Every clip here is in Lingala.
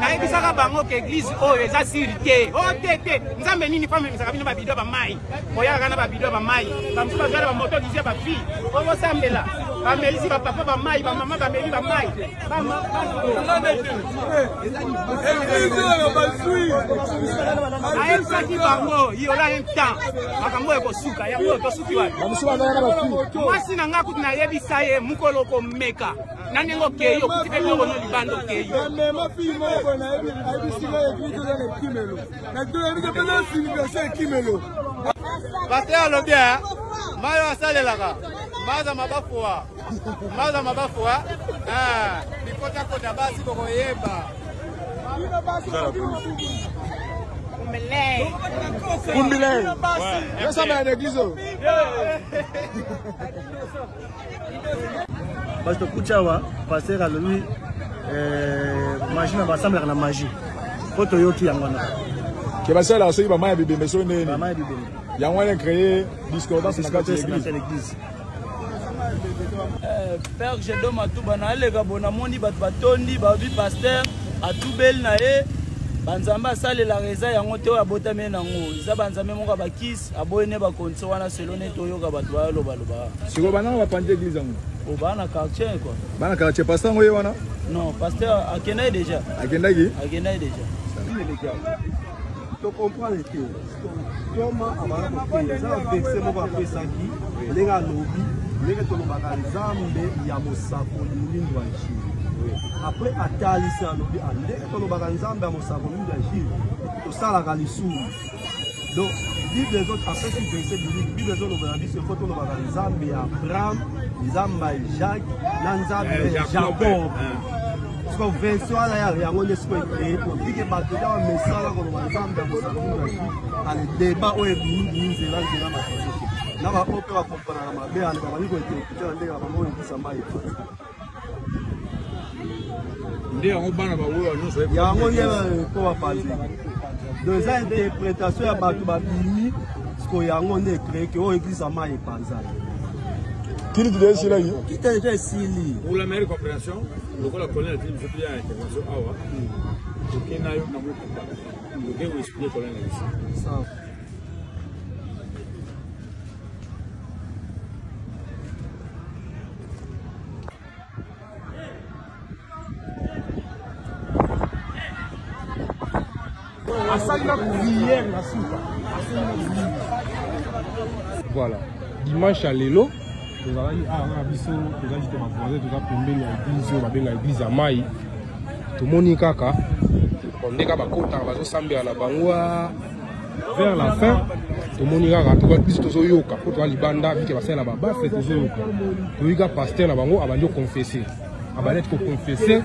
naibisaka bango ke église oyo eza siri te o tete nzambe nini femme misaka bino babido ba mai oyaka na babido ba mai bamusu bazala ba moto dizie ba fille oyo sambela bamelisi ba papa ba mai ba mama bameli ba mai ayebisaki bango yola un temps makambo ekosuka yango ekosuki wapi mwasi na nga kuti nayebisa ye mukolo komeka nanengo keyo kuti pe ngo no libando keyo mema fimo bona ayebisika église dans le kimelo na to yebisa pena civilisation kimelo bate alobia mayo asalelaka maza mabafoa bikota kota basi koyeba Kumbile. Yesa ma l'église. Parce que Kuchawa, passer à lui, machine va sembler la magie. Photo yoki yangwana. Qui va se la soyi ba maya bébé mais so né. Ba maya bébé. Yangwana créer discordance na kati l'église. Père Jedoma Toubana les gabona moni bat batondi ba bi pasteur a tout bel na e banzamba sale la reza yango te ya botame nango za banzambe moko ba kiss aboyene ba konso wana selone to yoga bato ba loba. Siko bana ba pande église yango. O bana quartier quoi. Bana quartier pasteur ngoye wana? Non, pasteur akenda déjà. Akendaki? Akenda déjà. Tu comprends les choses. Comment amara ko ça vexer mo ba pesaki lenga lobi lenga to lobaka nzambe ya mosako mulindo wa nchini. Après atalisa lobi ande to lobaka nzambe ya mosako mulindo wa nchini. To sala ka lisuru. Donc Bible les autres après qui verset biblique Bible les autres dit ce photo lobaka nzambe ya Abraham, nzambe ya Jacques, na nzambe ya Jacob. Parce que version là ya yango ne soit créé pour dire que bato ya mesala ko nzambe ya mosako mulindo wa nchini. Ale débat oyo ni nzela nzela matosiki. Na ba ope wa comprendre na mabe ane ba liko ete ndenge ba mo ngisa mai. Ndio ngo bana ba wo no so. Ya ngo ngela ko wa pali. Deux interprétations ya bato ba bimi sko yango ne créé que o ngisa mai panza. Kili de sila yi. Qui t'a déjà sili. Pour la meilleure compréhension, le rôle colonel film je bien intervention awa. OK na yo na mo ko. OK vous expliquer colonel ici. Ça. Voilà. Dimanche à Lelo, nous allons dire ah on a biso, nous allons justement poser tout ça pour mbeli à église, on va bien à église à Mai. Tout le monde kaka. On est capable de compter bazo sambia na bangwa vers la fin. Tout le monde kaka, tout va plus to yoka, pour toi libanda, vite va faire la baba fait to yoka. Tout yoka pasteur na bango avant de confesser. Avant d'être confessé,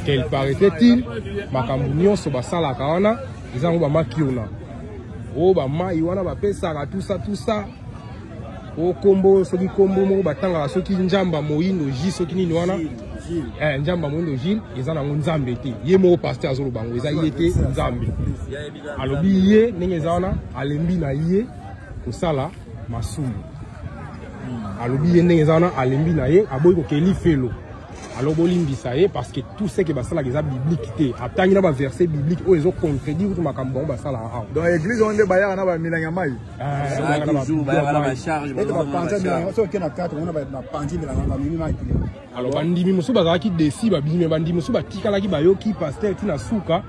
quel paraît-il, makambu nyonso basala kawana. Ils ont makiona. Oh ba mai wana ba pesa tout ça. Oh combo soki combo mo batanga soki njamba moindo ji soki nini wana. Njamba moindo ji ezana nzambe te. Ye mo pasteur azolo bango eza yete nzambe. Alobi ye ndenge ezana alembi na ye kosala masumu. Alobi ye ndenge ezana alembi na ye aboyi ko keli felo. Alors bolimbisa parce que tout ce qui va ça la biblique té attangi na ba verset biblique o ezo contredire tout makambo ba sala a dans l'église on est bayaka na ba milanga mai toujours bayaka na ba charge ba so ke na 4 on a ba na pandi milanga ba mimi mai alors bandimi musu ba ki desi ba bimi bandimi musu ba tikala ki ba yo ki pasteur tina suka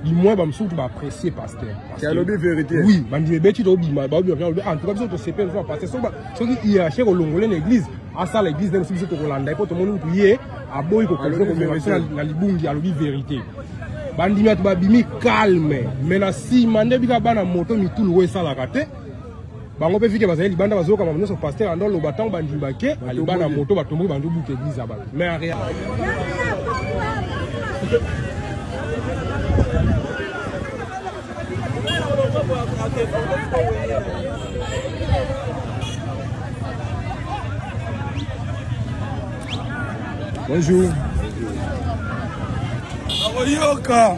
du moins ba musu ba apprécier pasteur c'est la vérité oui bandimi beti do bima ba obi en tout cas biso to sepe fois pasteur so ki hiérarchie ko longole na église asa l'église de biso to kolanda po to moni tuye aboyi ko konso ko mémoire na libungi alobi vérité bandimi atu ba bimi calme mais na si mande bika bana moto mitulu we sala kate bango pe fike bazali banda bazoka mamno so pasteur ando lo batang bandimba ke ali bana moto batombo bandu buke église aba mais en réalité Bonjour. Yoka.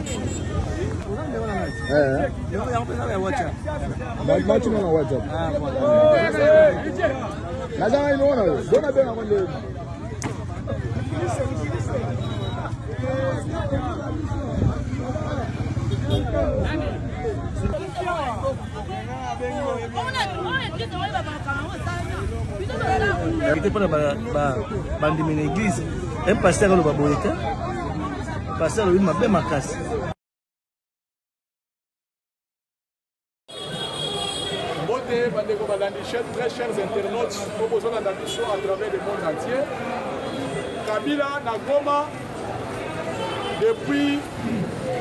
C'était pas dans l'église. Un pasteur le baboyete. Pasteur le m'a bien ma casse. Très chers internautes, proposons la mission à travers le monde entier. Kabila na Goma depuis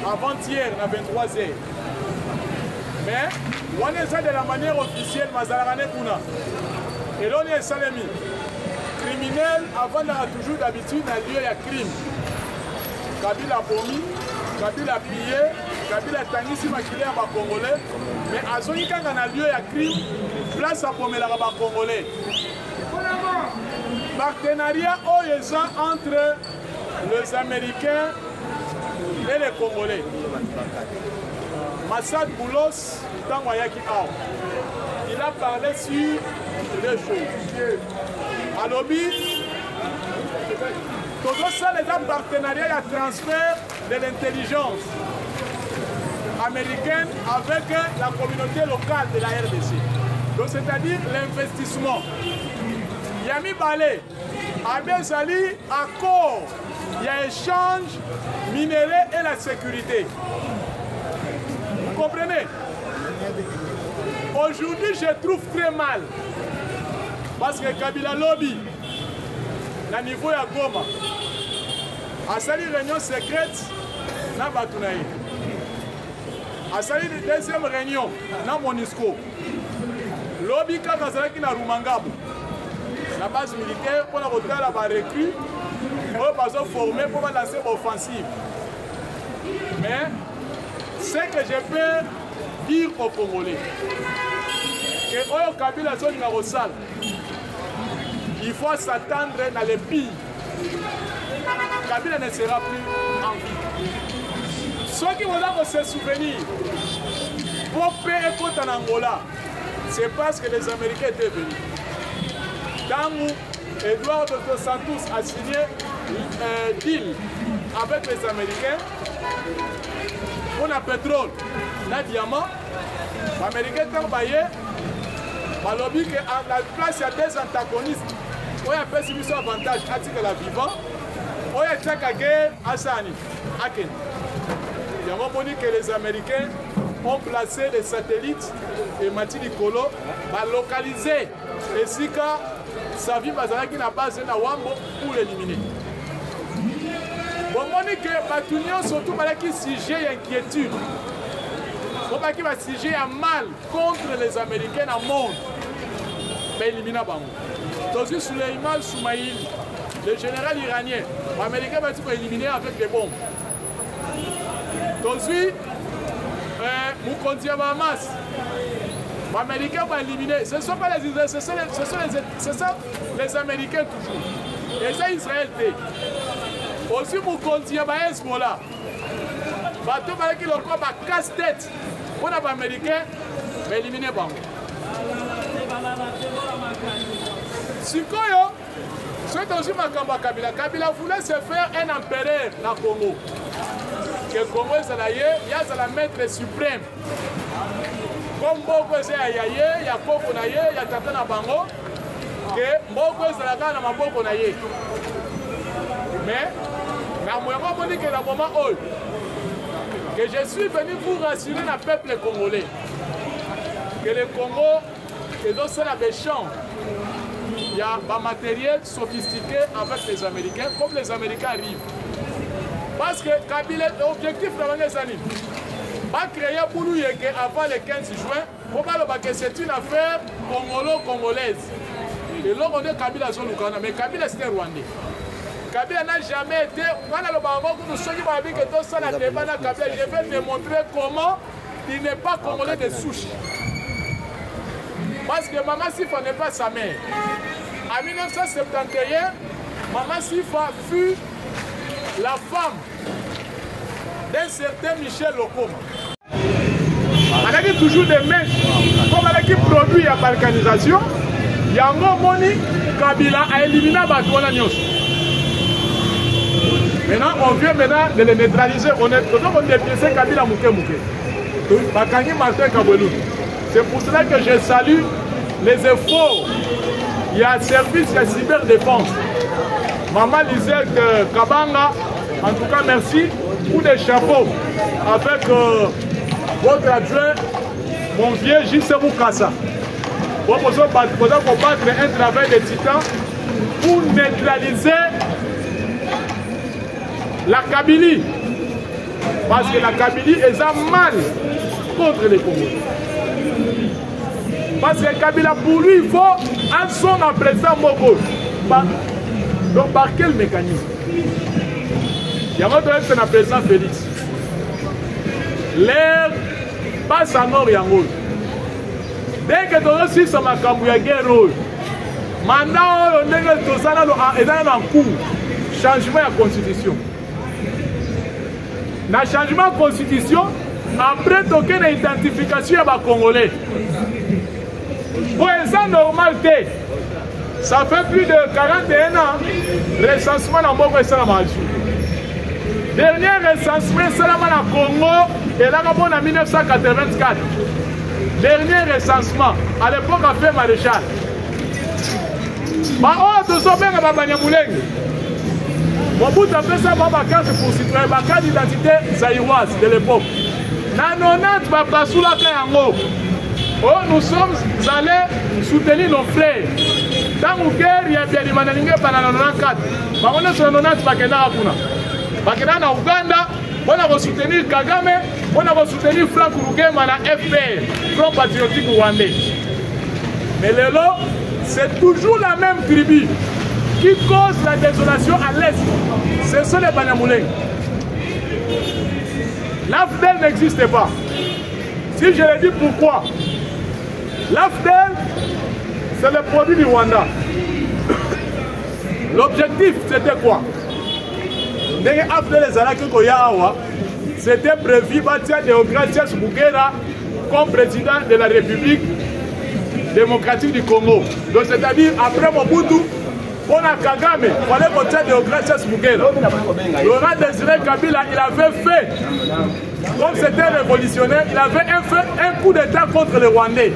avant-hier à 23h. Mais on est de la manière officielle, Mazarane Kuna. Et là on est Salemi. Criminel avant d'avoir toujours d'habitude dans lieu de crime. Kabila a promis, Kabila a pillé, Kabila a tangisi maquillé à Congolais. Mais à ce moment dans lieu de crime, place à Pomela à Congolais. Partenariat entre les Américains et les Congolais. Massad Boulos, il a parlé sur deux choses. À l'objet, tout ça, les partenariats et transfert de l'intelligence américaine avec la communauté locale de la RDC. Donc, c'est-à-dire l'investissement. Yami Balé, Abezali, accord, il y a échange, minerai et la sécurité. Vous comprenez? Aujourd'hui, je trouve très mal. Parce que Kabila Lobby, à niveau de Goma, a sali réunion secrète, na Batounaï. A sali deuxième réunion, na Monisco. Lobby Kakazaki na Rumangabo. La base militaire pour la retard la recrue, on va former pour lancer l'offensive. Mais ce que je peux dire aux Congolais, que Oyo Kabila zone na Rosal, il faut s'attendre dans les pires. Kabila ne sera plus en vie. Ceux qui vont se souvenir, pour payer contre en Angola, c'est parce que les Américains étaient venus. Quand Edouard dos Santos a signé un deal avec les Américains, on a pétrole, on a diamant, les Américains ont baillé, lobby que à la place il y a des antagonistes, on a fait ce avantage à titre la vivant, on a fait la guerre à Sani, à Ken. Il y a un moment que les Américains ont placé des satellites et Mati Nicolo va localiser et si sa vie qui n'a pas de Wambo pour l'éliminer. Bon, on dit que Batunion surtout qui sujet inquiétude. On va qui va sujet à mal contre les Américains dans le monde. Mais éliminer Bango. Donc Souleymane Soumaïl, le général iranien, les Américains vont éliminer avec des bombes. Donc Moukondi Mahamas, les Américains vont éliminer. Ce ne sont pas les Israéliens, ce sont les Américains toujours. Et c'est Israël. Aussi Moukondi Hezbollah. Bateau qui leur casse-tête. On a les Américains vont éliminer Bango. Sikoyo, c'est aussi Makamba Kabila. Kabila voulait se faire un empereur dans le Congo. Que le Congo est la maître suprême. Comme Mboko est Yaye, il y a Koko Naye, il y a Tata Nabango, que Mboko est la Gana Maboko Naye. Mais, je dis que dans le moment où que je suis venu vous rassurer le peuple congolais, que le Congo est dans ce champ. Il y a un matériel sophistiqué avec les Américains, comme les Américains arrivent. Parce que Kabila, l'objectif de les années, va créer pour nous avant le 15 juin, pour que c'est une affaire congolo-congolaise. Et là, on est Kabila sur Lukana, mais Kabila c'était Rwandais. Kabila n'a jamais été. Je vais démontrer comment il n'est pas congolais de souche. Parce que Maman Sifa n'est pas sa mère. En 1971, Maman Sifa fut la femme d'un certain Michel Lokoma. On a toujours des mains, comme on a qui produit la balkanisation, il y a un moni, Kabila a éliminé Batouana Nyos. Maintenant, on vient maintenant de les neutraliser. On dépiécé Kabila Mouké. Bakangi Martin Kabelou. C'est pour cela que je salue les efforts. Il y a service, il y a cyberdéfense. Maman Lisette Kabanga, en tout cas merci pour des chapeaux avec votre adjoint, mon vieux J.C. Moukassa. Vous pouvez combattre un travail de titan pour neutraliser la Kabylie. Parce que la Kabylie est mal contre les Congolais. Parce que Kabila, pour lui, il faut un son en président Moko. Donc, par quel mécanisme? Il y a un autre c'est le président Félix. L'air passe en or et en rôle. Dès que tu as aussi sur ma cambouille, il y a un rôle. Mandat, on est en cours. Changement de la constitution. Dans le changement de la constitution, après, tu as une identification à Congolais. Pour ça, normalité, ça fait plus de 41 ans, recensement dans Moko et Salamanche. Dernier recensement, Salamanche au Congo, et là, en 1984. Dernier recensement, à l'époque, a fait maréchal. Tout ça, bien, à Banyamuleng. Mobutu a fait ça, ma carte pour citoyen, ma carte d'identité zaïroise de l'époque. Dans 90, ma place sous la Kayango. Oh, nous sommes allés soutenir nos frères. Dans la guerre, il y a bien des mananingés pendant 94. On est sur 90, on est en Ouganda, on a soutenir Kagame, on a soutenir Franck Rugema dans FPR, Front Patriotique Rwandais. Mais le lot, c'est toujours la même tribu qui cause la désolation à l'est. Ce sont les Banyamuleng. L'AFDEL n'existe pas. Si je le dis pourquoi, l'AFDEL, c'est le produit du Rwanda. L'objectif, c'était quoi? C'était prévu de Deogratias Mugera comme président de la République démocratique du Congo. Donc c'est-à-dire, après Mobutu, on a Kagame, il fallait voter Deogratias Mugera. Laurent Désiré Kabila, il avait fait, comme c'était révolutionnaire, il avait fait un coup d'état contre les Rwandais.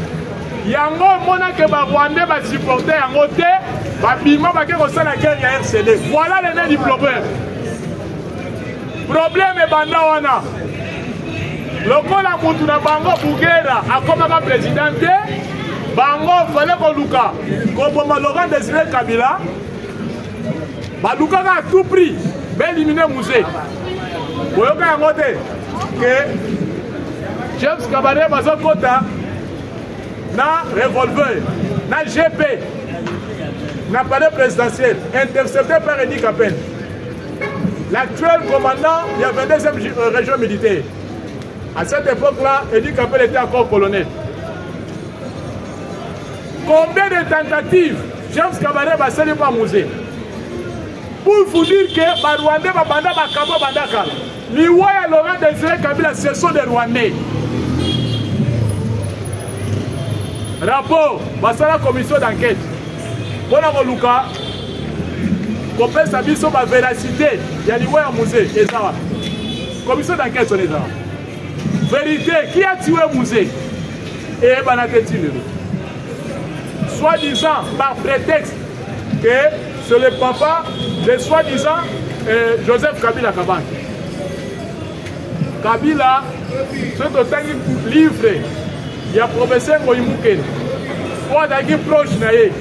Yango mona que les Rwandais va supporter Yango te, va bima va que la guerre à RCD. Voilà le nez du problème. Problème est bandawana. Le col a moutou na bango Bougera a comme président bango fallait qu'on luka. Comme Laurent Désiré Kabila, baluka a tout prix, ben éliminer musée. Vous voyez qu'à côté que James Kabaré Mazokota na revolver, na GP, na palais présidentiel, intercepté par Edi Kapen. L'actuel commandant, il y avait la 2e région militaire. À cette époque-là, Edi Kapen était encore colonel. Combien de tentatives James Kabaré va saluer par musée? Pour vous dire que les Rwandais vont banda Bakabo Bandakala. Les Ouaya Laurent Désiré Kabila, ce sont des Rwandais. Rapport, c'est la commission d'enquête. Pour la Luka, qu'on peut savoir sur la véracité, il y a des Ouaya musée. Commission d'enquête sur les gens. Vérité, qui a tué le musée? Et Banatetine. Soi-disant, par prétexte que c'est le papa de soi-disant Joseph Kabila Kabang. Kabila, c'est autant de livre, il y a professeur Moïmouken. Ou à qui proche naïe.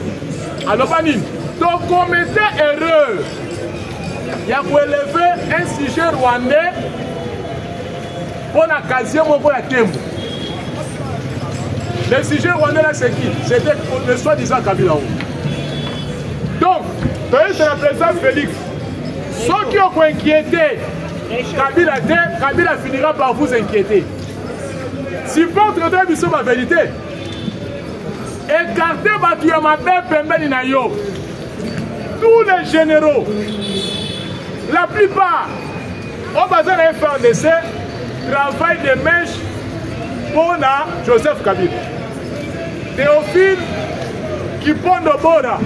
Alors, donc, commettez erreur. Il y a pour élever un sujet rwandais pour la casier pour la thème. Le sujet rwandais là, c'est qui? C'était le soi-disant Kabila. Donc, c'est le président Félix. Ceux qui ont inquiété Kabila finira par vous inquiéter. supporte de biso la vérité. Écartez batu ya mabe pembeni na yo. Tous les généraux, la plupart, au bazar de FRDC, travaillent des mèches pour Joseph Kabila. Théophile, qui pond de Bora,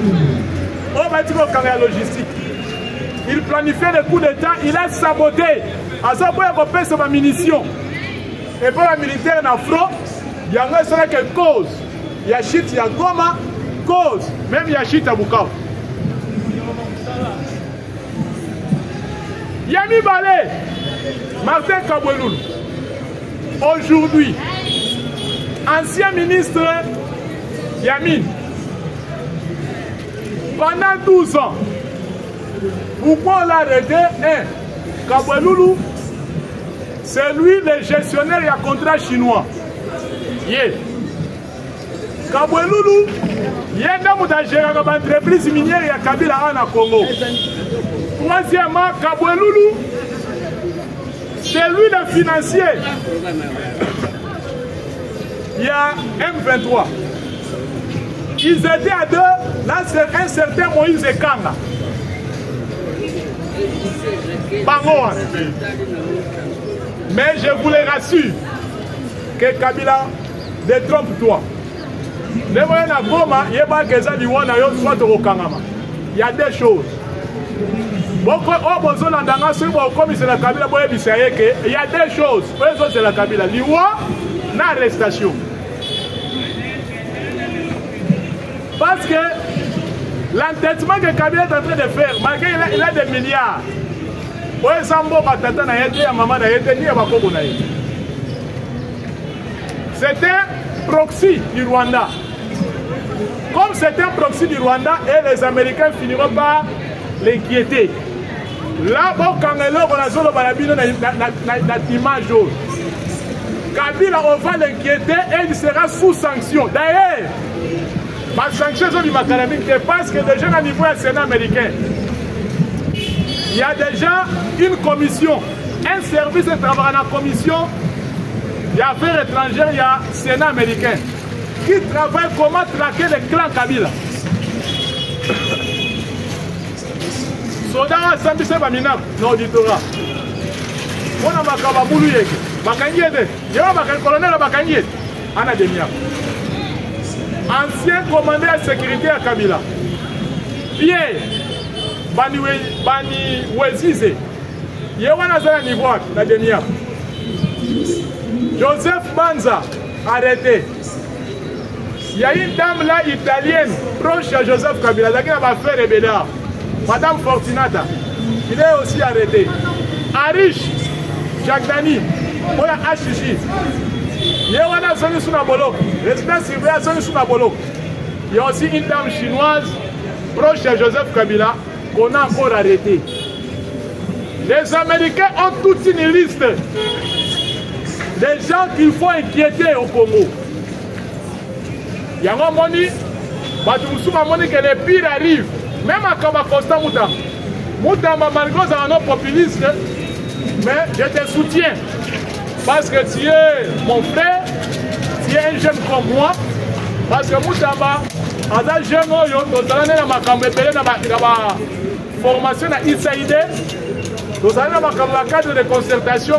au bâtiment de logistique. Il planifiait le coup d'État, il a saboté. À ça, pour y avoir sa munition. Et pour la militaire en Afro, il y a une cause. Il y a Chit, il y a Goma, cause. Même il y a Chit à Bukavu. Yami Balé, Martin Kabweloul, aujourd'hui, ancien ministre Yamin, pendant 12 ans, pourquoi on l'a arrêté? Kabweloul, c'est lui le gestionnaire du contrat chinois. Yeah. Kabweloul, il y a une entreprise minière à Kabila en Congo. Troisièmement, Kabweloul, c'est lui le financier. Il y a M23. Ils étaient à deux, là c'est un certain Moïse Kanga. Bangoa. Mais je vous les rassure que Kabila détrompe-toi. Il y a des choses. Il y a des choses. C'est la Kabila. Liwa, l'arrestation. Parce que l'entêtement que Kabila est en train de faire, malgré il a des milliards, c'est un proxy du Rwanda. Comme c'est un proxy du Rwanda, et les Américains finiront par l'inquiéter. Là, quand on a solo balabino na image jaune. Kabila, on va l'inquiéter et il sera sous sanction. D'ailleurs, ma sanction sur du Macalamine, parce que déjà à niveau du Sénat américain, il y a déjà une commission, un service de travail dans la commission des affaires étrangères, il y a le Sénat américain qui travaille comment traquer les clans Kabila. Soda Sambise Bamina, non auditorat. On a Makaba Moulouye, Bakanyede, il y a un colonel Bakanyede, Anna Demia. Ancien commandant de sécurité à Kabila. Pierre Bani Wezize, il y a un niveau à Demia. Joseph Banza, arrêté. Il y a une dame là italienne, proche de Joseph Kabila, qui va faire rébellion. Madame Fortunata, il est aussi arrêté. Arish Jagdani, pour la HJ. Il y a une zone sous la bolok. Résidence civile à zone sous la bolok. Il y a aussi une dame chinoise, proche de Joseph Kabila, qu'on a encore arrêté. Les Américains ont toute une liste des gens qu'il faut inquiéter au Congo. Il y a un moni, que les pires arrivent. Même à Kaba Costa Moutamba, malgré un nom populiste, mais je te soutiens. Parce que tu es mon frère, tu es un jeune comme moi. Parce que Moutamba, en un jeune homme, tu as une formation à ISAID, tu as un cadre de concertation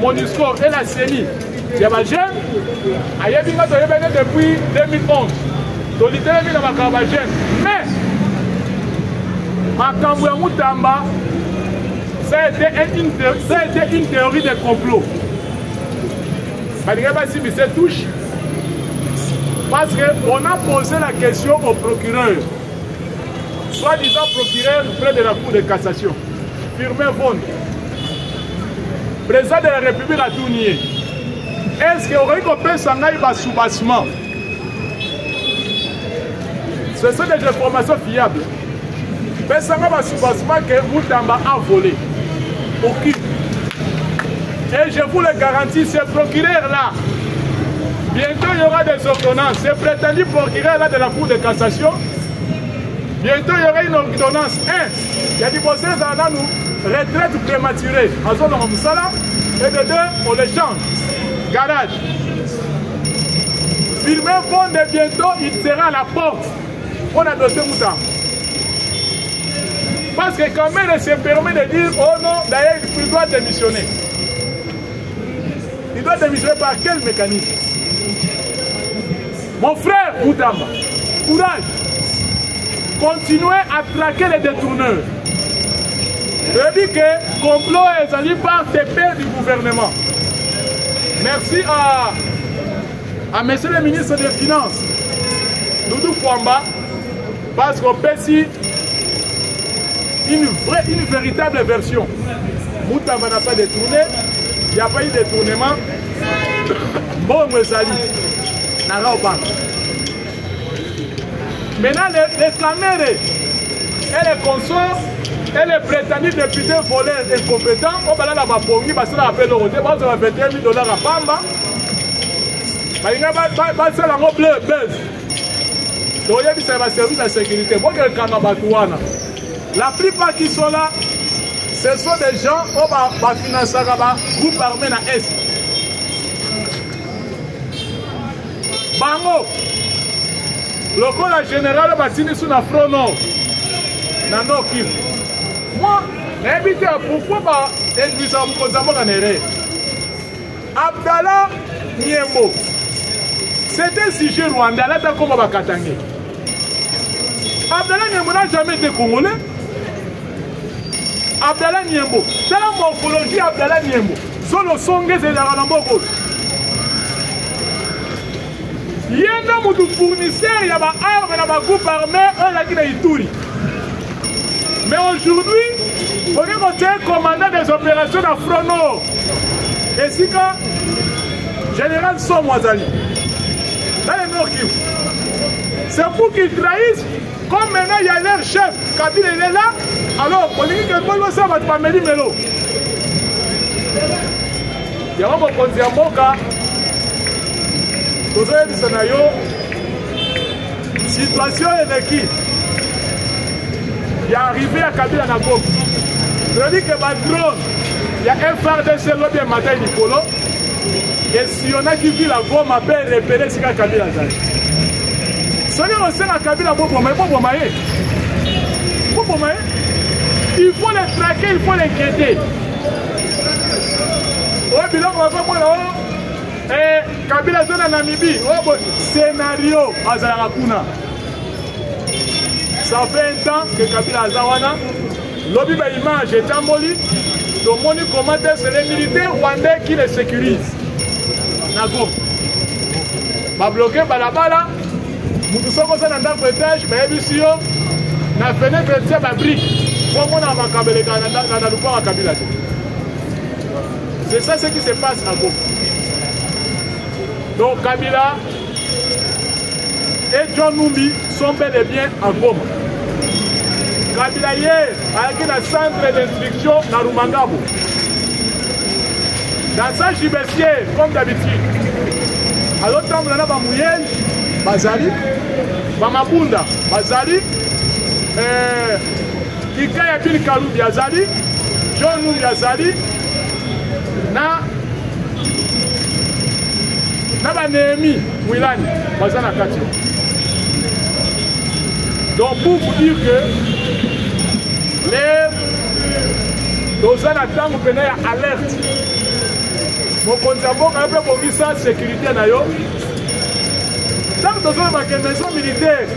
MONUSCO et la CENI. Il y a un jeune, depuis 2011. Tu as un jeune. Mais, Makambo Moutamba, ça a été une théorie de complot. Si c'est touche, parce qu'on a posé la question au procureur, soi-disant procureur près de la Cour de cassation, Firmin Von, président de la République a tout nié. Est-ce qu'il aurait coupé son aïe à soubassement? Ce sont des informations fiables. Mais ça va soubassement que Moutamba a volé. Aucune. Et je vous le garantis, ce procureur-là, bientôt il y aura des ordonnances. Ce prétendu procureur-là de la Cour de cassation, bientôt il y aura une ordonnance. Il y a du procès dans nous, retraite prématurée en zone de Moussala, et de deux, on les change. Garage. Firmin Fonde, bientôt, il sera à la porte. On a dossier Moutamba. Parce que quand même, il se permet de dire, oh non, d'ailleurs, il doit démissionner. Il doit démissionner par quel mécanisme? Mon frère Moutamba, courage. Continuez à traquer les détourneurs. Je dis que le complot est allé par tes pairs du gouvernement. Merci à monsieur le ministre des Finances, Doudou Fouamba, parce qu'on peut ici une véritable version. Moutamba n'a pas détourné, il n'y a pas eu de détournement. Bon, Mouessali, n'a pas. Maintenant, les caméras et les consorts et les prétendus députés voleurs incompétents, on va là bas pour lui, parce qu'on appelle le côté, on va faire $20 à Pamba. Il y a un bleu buzz. Donc, il y a un service de sécurité. La plupart qui sont là, ce sont des gens qui ont financé le groupe armé dans l'Est. Bango, le corps général va signer sur la front nord. Dans nos kills. Moi, j'habite pourquoi l'église à Moukozambo-Ganere. Abdallah Niembo. C'est un sujet rwandais, là, t'as comme Bakatangé. Abdallah Niembo n'a jamais été congolais. Abdallah Niembo. C'est la morphologie Abdallah Niembo. Solo songe, c'est la Ranamboko. Il y a un fournisseur, il y a des armes, il y a des groupes armés, on a dit Ituri. Mais aujourd'hui, on est commandant des opérations dans Front Nord. Et si quand Général Somwazali, dans le Nord Kivu, c'est pour qu'ils trahissent, comme maintenant il y a leur chef, Kabila il est là, alors on dit que ça va pas mêler Melo. Il y a un peu de Mboka, vous avez dit scénario, situation est qui? Il est arrivé à Kabila Nago. Je dis que ma drone, il y a un FARDC lobby un matin Nicolo. Et si on a qui vit la gomme, m'appelle repérer si Kabila Zaj. Si on sait à Kabila Bobomaye, il faut les traquer, il faut les guetter. Oui, bilan, on va voir là. Et Kabila Zaj en Namibie, scénario à Zarakuna. Ça fait un temps que Kabila Azawana, lobby ba image est emboli, donc on dit comment c'est les militaires rwandais qui les sécurisent. Nago. Ba bloqué balabala, mutu soko ça dans le étage, ba ebisio, na fenêtre c'est ba brique. Pour on a makabele dans le port à Kabila. C'est ça ce qui se passe Nago. Donc Kabila et John Numbi sont bel et bien à Goma. Kabila hier avec un centre d'instruction dans Rumangabo. Dans sa gibessière, comme d'habitude. À l'autre temps, on a Bamouyel, Bazali, Bamabunda, Bazali, Ikaya Bil Kalou Biazali, John Numbi Biazali, na Néhémie Wilani, Bazana Kati. Donc pour vous dire que les dosans attendent vous venez à alerte. Mon conservateur quand même pour ça sécurité nayo. Tant que dosans ma maison militaire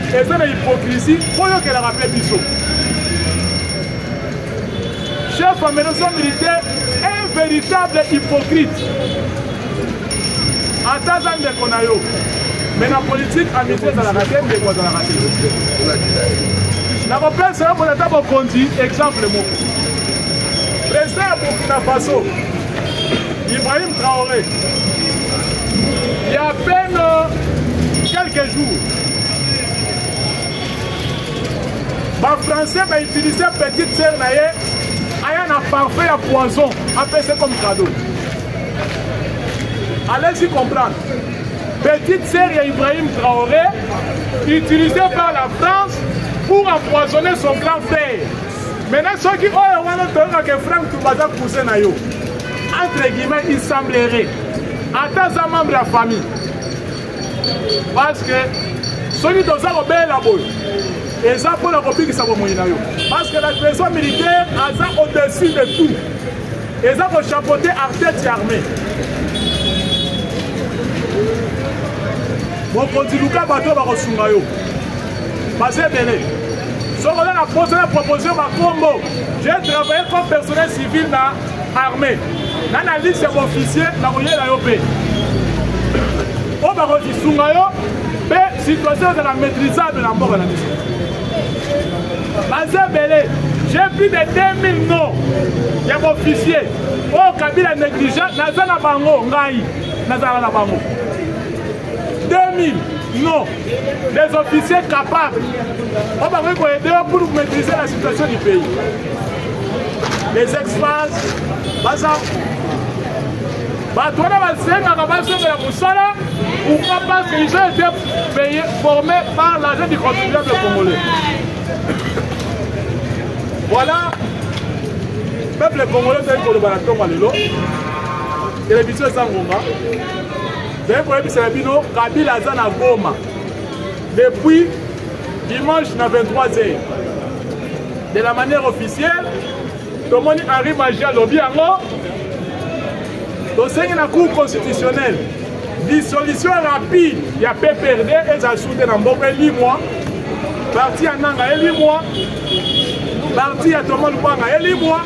et ça la hypocrisie pour que la rappelle biso. Chef de maison militaire est un véritable hypocrite. Attends de Konayo. Mais la politique amitié dans la raté, mais quoi dans la raté. La rappel, c'est un bon état pour conduire, exemple mon. Président Burkina Faso, Ibrahim Traoré, il y a à peine quelques jours, les Français vont utiliser petite sœur naïe, ayant un parfait à poison, appelé comme cadeau. Allez-y comprendre. Petite sœur Ibrahim Traoré, utilisée par la France pour empoisonner son grand frère. Maintenant, ceux qui ont que Franck Toubaza poussé nayo, entre guillemets, il semblerait, à un membre de la famille, parce que soki toza kobela boye eza mpona kobikisa bomoi na yo parce que la maison militaire aza au-dessus de tout eza kochapeauter artete armée mokonzi luka bato bakosunga yo baza ebele soki oza na pose na proposition bakombo j'ai travaillé comme personnel civil na armée na liste ya baofficier nakoyela yo mpe oyo bakokisunga yo mpe situation ezala maîtrisable na mboka na biso baza ebele j'ai plus de 2000 noms ya baofficier oyo kabila négligent naza na bango ngai nazala na bango 2000 non des officiers capables oyo bakoki koyede yo pour maîtriser la situation du pays les ex-phases baza bato wana basengaka basengela mosala pourquoi parce qu'ils ont été payés formés par l'argent du contribuable congolais voilà peuple congolais ezali koloba na ntongo lelo télévision eza ngonga ezali koyebisela bino kabila aza na Goma depuis dimanche na 23h de la manière officielle tomoni Henri Magia alobi yango tosengi na cour constitutionnelle dissolution rapide ya PPRD ezala soute na mboka elimwa parti ya Nanga elimwa parti ya Thomas Lubanga elimwa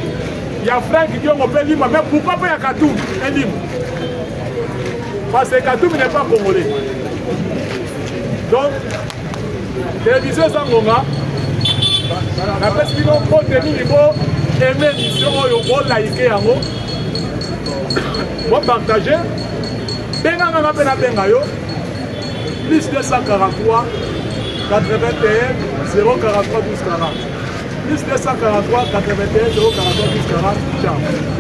ya Frank Diongo mpe elimwa mais pourquoi pas ya Katoum elimwa parce que Katoum n'est pas congolais donc télévision eza ngonga napesi bino contenu libo aime émission oyo bolaike yango bopartage benganga mpe nabenga yo plus 243 81 043 12 40 plus 243 81 043 12 40 ciao